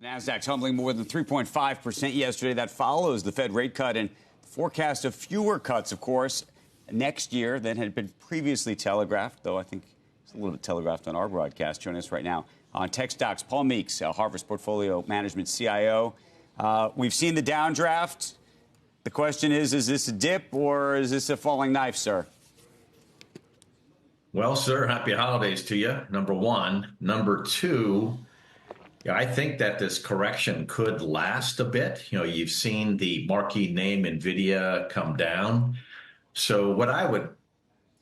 NASDAQ tumbling more than 3.5% yesterday. That follows the Fed rate cut and forecast of fewer cuts, of course, next year than had been previously telegraphed, though I think it's a little bit telegraphed on our broadcast. Joining us right now on Tech Stocks, Paul Meeks, Harvard's Portfolio Management CIO. We've seen the downdraft. The question is this a dip or is this a falling knife, sir? Well, sir, happy holidays to you, number one. Number two, I think that this correction could last a bit. You've seen the marquee name Nvidia come down. So what I would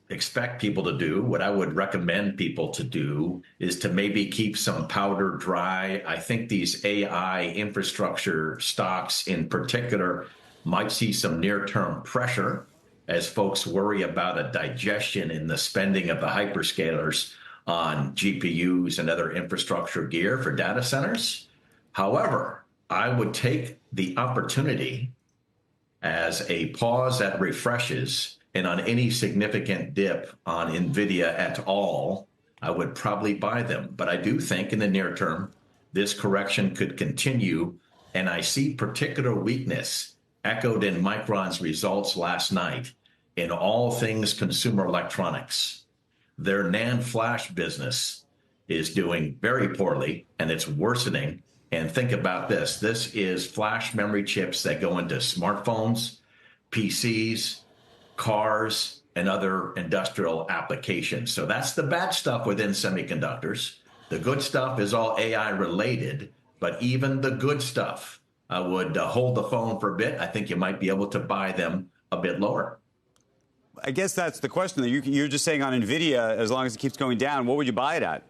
expect people to do, what I would recommend people to do, is to maybe keep some powder dry. I think these AI infrastructure stocks in particular might see some near-term pressure as folks worry about a digestion in the spending of the hyperscalers on GPUs and other infrastructure gear for data centers. However, I would take the opportunity as a pause that refreshes, and on any significant dip on Nvidia at all, I would probably buy them. But I do think in the near term, this correction could continue, and I see particular weakness echoed in Micron's results last night in all things consumer electronics. Their NAND flash business is doing very poorly, and it's worsening. And think about this. This is flash memory chips that go into smartphones, PCs, cars, and other industrial applications. So that's the bad stuff within semiconductors. The good stuff is all AI related, but even the good stuff, I would hold the phone for a bit. I think you might be able to buy them a bit lower. I guess that's the question. You're just saying on Nvidia, as long as it keeps going down, what would you buy it at?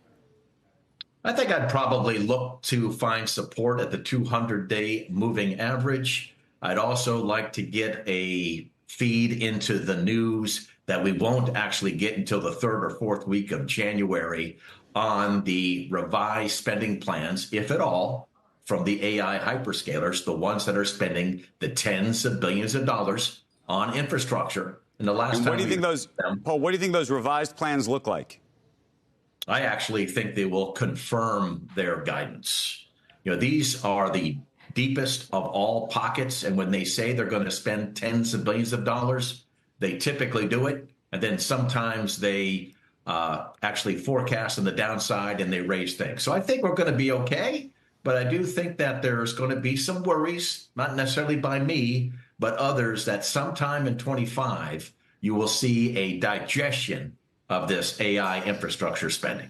I think I'd probably look to find support at the 200-day moving average. I'd also like to get a feed into the news that we won't actually get until the third or fourth week of January on the revised spending plans, if at all, from the AI hyperscalers, the ones that are spending the tens of billions of dollars on infrastructure. And the last time, what do you think those, Paul? What do you think those revised plans look like? I actually think they will confirm their guidance. These are the deepest of all pockets, and when they say they're going to spend tens of billions of dollars, they typically do it, and then sometimes they actually forecast on the downside and they raise things. So I think we're going to be okay. But I do think that there's going to be some worries, not necessarily by me, but others, that sometime in 25, you will see a digestion of this AI infrastructure spending.